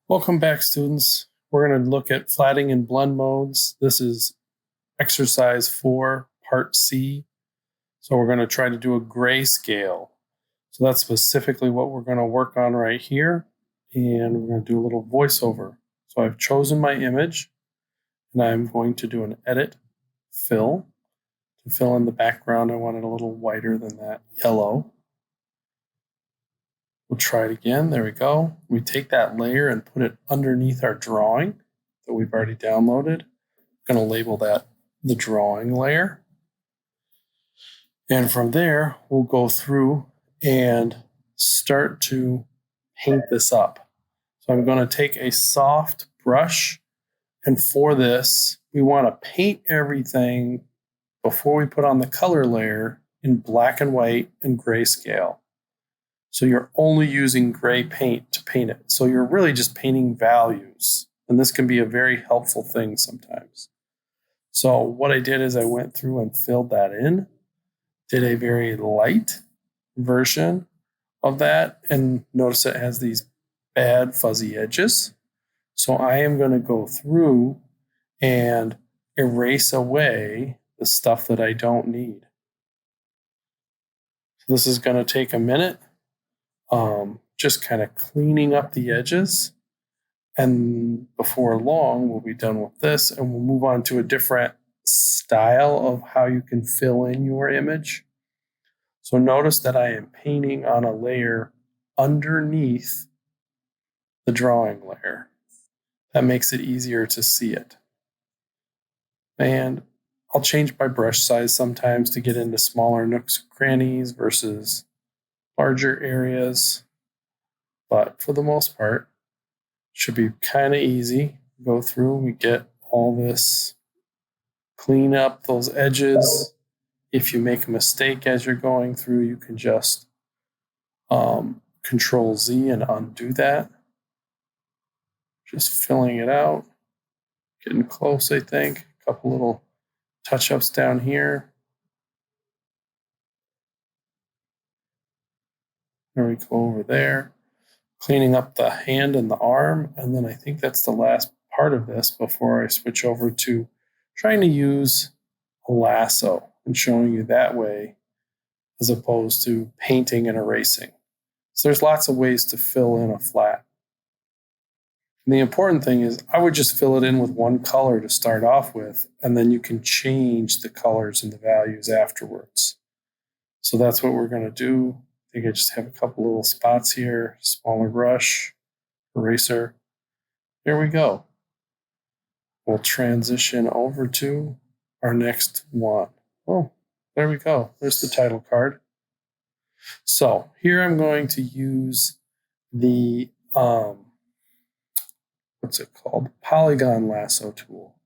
Welcome back, students. We're going to look at flatting and blend modes. This is exercise 4, part C. So we're going to try to do a grayscale. So that's specifically what we're going to work on right here. And we're going to do a little voiceover. So I've chosen my image, and I'm going to do an edit fill. To fill in the background, I want it a little whiter than that yellow. We'll try it again. There we go. We take that layer and put it underneath our drawing that we've already downloaded. I'm going to label that the drawing layer. And from there, we'll go through and start to paint this up. So I'm going to take a soft brush, and for this, we want to paint everything before we put on the color layer in black and white and grayscale. So you're only using gray paint to paint it. So you're really just painting values. And this can be a very helpful thing sometimes. So what I did is I went through and filled that in, did a very light version of that, and notice it has these bad fuzzy edges. So I am going to go through and erase away the stuff that I don't need. So this is going to take a minute. Just kind of cleaning up the edges, and before long we'll be done with this, and we'll move on to a different style of how you can fill in your image. So notice that I am painting on a layer underneath the drawing layer. That makes it easier to see it. And I'll change my brush size sometimes to get into smaller nooks and crannies versus larger areas. But for the most part, it should be kind of easy. Go through, we get all this, clean up those edges. If you make a mistake as you're going through, you can just Control Z and undo that. Just filling it out, getting close, I think. A couple little touch-ups down here. There we go over there. Cleaning up the hand and the arm, and then I think that's the last part of this before I switch over to trying to use a lasso and showing you that way as opposed to painting and erasing. So there's lots of ways to fill in a flat. And the important thing is I would just fill it in with one color to start off with, and then you can change the colors and the values afterwards. So that's what we're going to do. I think I just have a couple little spots here, smaller brush, eraser. There we go. We'll transition over to our next one. Oh, there we go. There's the title card. So here I'm going to use the, what's it called? Polygon lasso tool.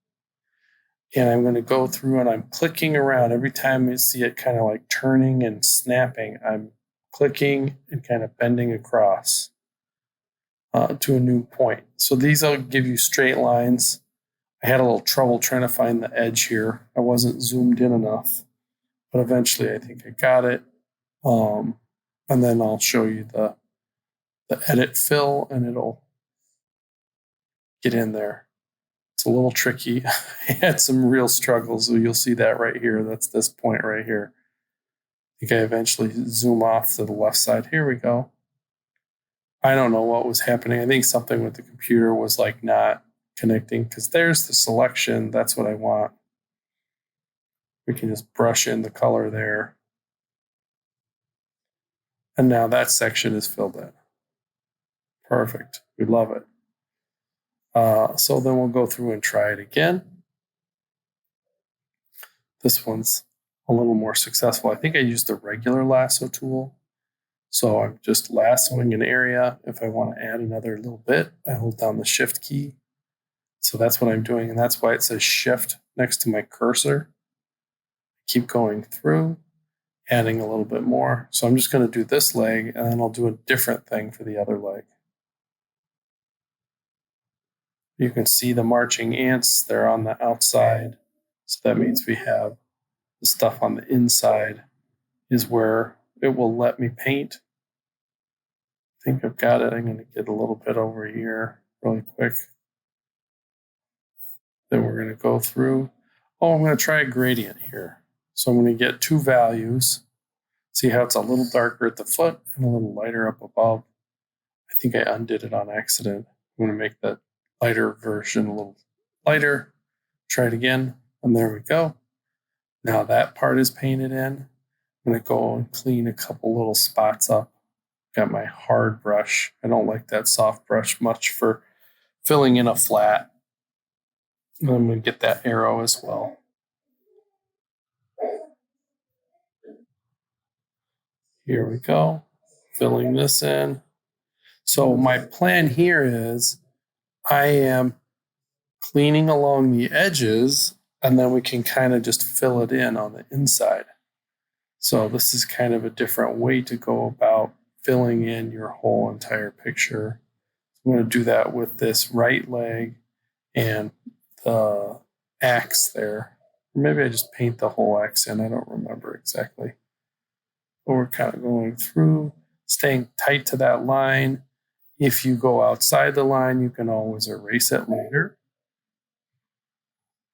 And I'm going to go through and I'm clicking around. Every time you see it kind of like turning and snapping, I'm clicking and kind of bending across to a new point. So these will give you straight lines. I had a little trouble trying to find the edge here. I wasn't zoomed in enough, but eventually I think I got it. And then I'll show you the edit fill, and it'll get in there. It's a little tricky. I had some real struggles, so you'll see that right here. That's this point right here. I think I eventually zoom off to the left side. Here we go. I don't know what was happening. I think something with the computer was like not connecting, because there's the selection. That's what I want. We can just brush in the color there. And now that section is filled in. Perfect. We love it. So then we'll go through and try it again. This one's a little more successful. I think I used the regular lasso tool. So I'm just lassoing an area. If I want to add another little bit, I hold down the shift key. So that's what I'm doing, and that's why it says shift next to my cursor. Keep going through, adding a little bit more. So I'm just going to do this leg, and then I'll do a different thing for the other leg. You can see the marching ants. They're on the outside. So that means we have the stuff on the inside is where it will let me paint. I think I've got it. I'm going to get a little bit over here. really quick. Then we're going to go through. Oh, I'm going to try a gradient here. So I'm going to get two values. See how it's a little darker at the foot and a little lighter up above. I think I undid it on accident. I'm going to make that lighter version a little lighter. Try it again. And there we go. Now that part is painted in. I'm going to go and clean a couple little spots up. Got my hard brush. I don't like that soft brush much for filling in a flat. And I'm going to get that arrow as well. Here we go. Filling this in. So my plan here is I am cleaning along the edges, and then we can kind of just fill it in on the inside. So this is kind of a different way to go about filling in your whole entire picture. I'm going to do that with this right leg and the axe there. Or maybe I just paint the whole axe in. I don't remember exactly. But we're kind of going through, staying tight to that line. If you go outside the line, you can always erase it later.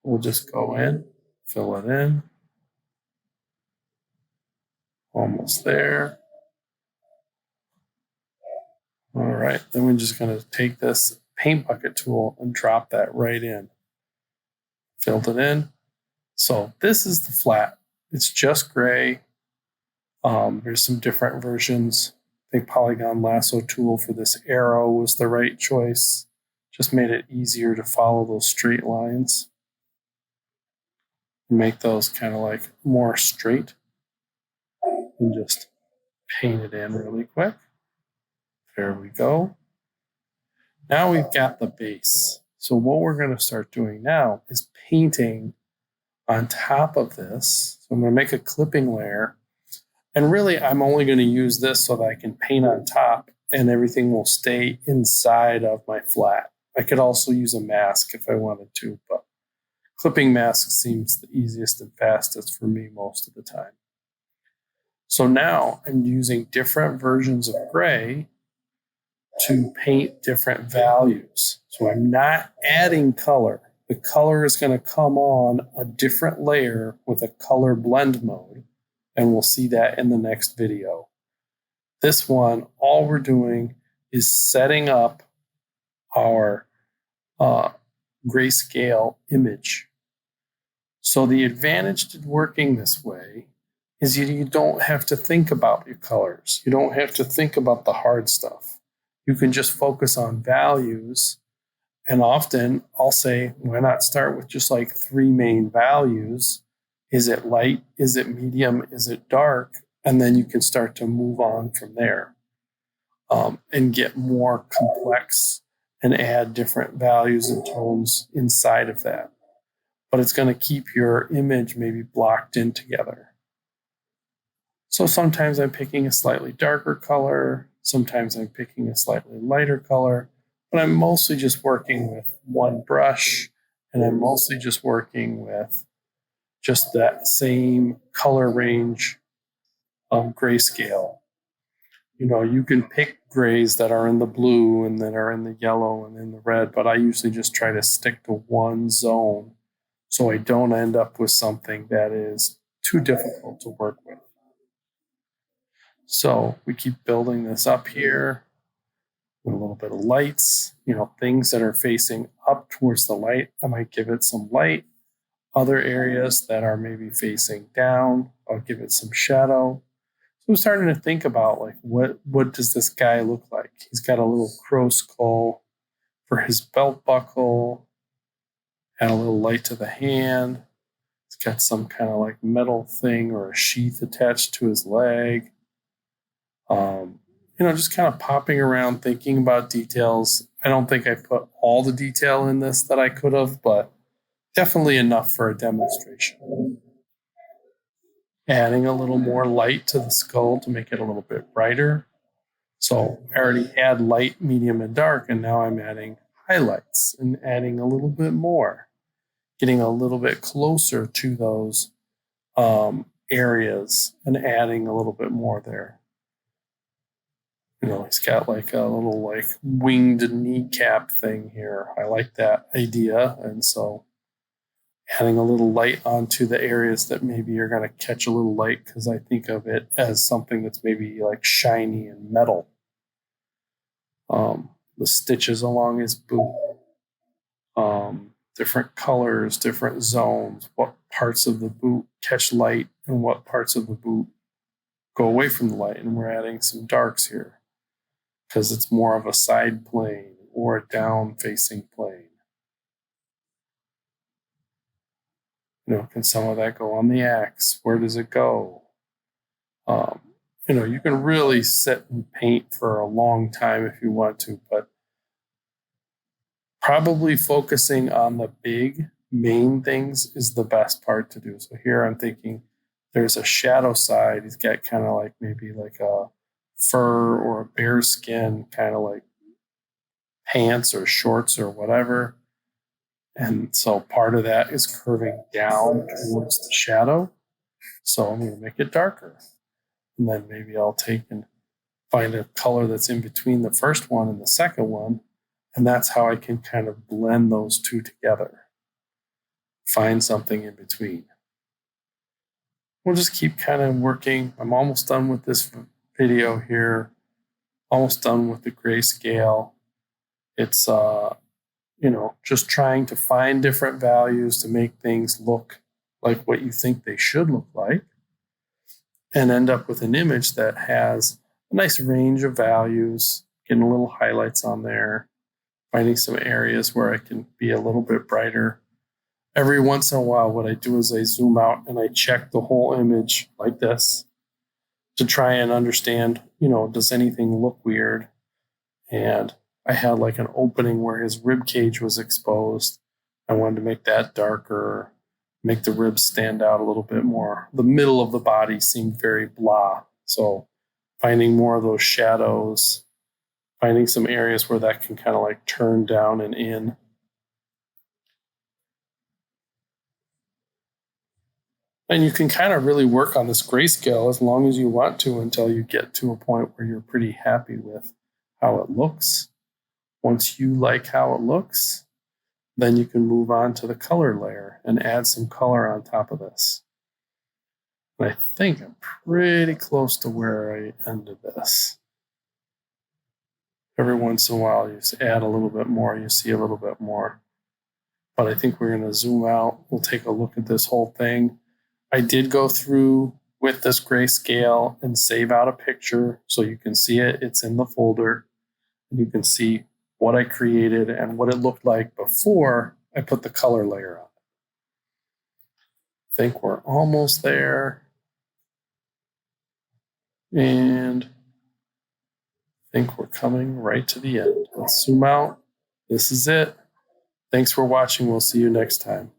We'll just go in, fill it in. Almost there. All right, then we're just going to take this paint bucket tool and drop that right in. Filled it in. So this is the flat. It's just gray. There's some different versions. I think Polygon Lasso tool for this arrow was the right choice. Just made it easier to follow those straight lines. Make those kind of like more straight. And just paint it in really quick. There we go. Now we've got the base. So what we're going to start doing now is painting on top of this. So I'm going to make a clipping layer. And really, I'm only going to use this so that I can paint on top and everything will stay inside of my flat. I could also use a mask if I wanted to, but clipping mask seems the easiest and fastest for me most of the time. So now I'm using different versions of gray to paint different values. So I'm not adding color. The color is going to come on a different layer with a color blend mode, and we'll see that in the next video. This one, all we're doing is setting up our grayscale image. So the advantage to working this way is you don't have to think about your colors. You don't have to think about the hard stuff. You can just focus on values. And often I'll say, why not start with just like 3 main values? Is it light? Is it medium? Is it dark? And then you can start to move on from there and get more complex and add different values and tones inside of that. But it's going to keep your image maybe blocked in together. So sometimes I'm picking a slightly darker color. Sometimes I'm picking a slightly lighter color. But I'm mostly just working with one brush, and I'm mostly just working with just that same color range of grayscale. You know, you can pick grays that are in the blue and that are in the yellow and in the red, but I usually just try to stick to one zone so I don't end up with something that is too difficult to work with. So we keep building this up here with a little bit of lights, you know, things that are facing up towards the light. I might give it some light. Other areas that are maybe facing down, I'll give it some shadow. So I'm starting to think about like, what does this guy look like? He's got a little crow skull for his belt buckle, add a little light to the hand. He's got some kind of like metal thing or a sheath attached to his leg. You know, just kind of popping around, thinking about details. I don't think I put all the detail in this that I could have, but definitely enough for a demonstration. Adding a little more light to the skull to make it a little bit brighter. So I already had light, medium, and dark, and now I'm adding highlights and adding a little bit more, getting a little bit closer to those areas and adding a little bit more there. He's got like a little like winged kneecap thing here. I like that idea. And so adding a little light onto the areas that maybe you're going to catch a little light, because I think of it as something that's maybe like shiny and metal. The stitches along his boot, different colors, different zones, what parts of the boot catch light and what parts of the boot go away from the light. And we're adding some darks here because it's more of a side plane or a down facing plane. Can some of that go on the axe? Where does it go? You can really sit and paint for a long time if you want to, but probably focusing on the big main things is the best part to do. So here I'm thinking there's a shadow side. He's got kind of like maybe like a fur or a bear skin, kind of like pants or shorts or whatever. And so part of that is curving down towards the shadow. So I'm going to make it darker. And then maybe I'll take and find a color that's in between the first one and the second one. And that's how I can kind of blend those two together. Find something in between. We'll just keep kind of working. I'm almost done with this video here. Almost done with the grayscale. It's, just trying to find different values to make things look like what you think they should look like, and end up with an image that has a nice range of values, getting a little highlights on there, finding some areas where I can be a little bit brighter. Every once in a while, what I do is I zoom out and I check the whole image like this to try and understand, does anything look weird? And I had like an opening where his rib cage was exposed. I wanted to make that darker, make the ribs stand out a little bit more. The middle of the body seemed very blah. So finding more of those shadows, finding some areas where that can kind of like turn down and in. And you can kind of really work on this grayscale as long as you want to until you get to a point where you're pretty happy with how it looks. Once you like how it looks, then you can move on to the color layer and add some color on top of this. And I think I'm pretty close to where I ended this. Every once in a while, you just add a little bit more, you see a little bit more. But I think we're going to zoom out. We'll take a look at this whole thing. I did go through with this grayscale and save out a picture so you can see it. It's in the folder. And you can see what I created and what it looked like before I put the color layer on. I think we're almost there. And I think we're coming right to the end. Let's zoom out. This is it. Thanks for watching. We'll see you next time.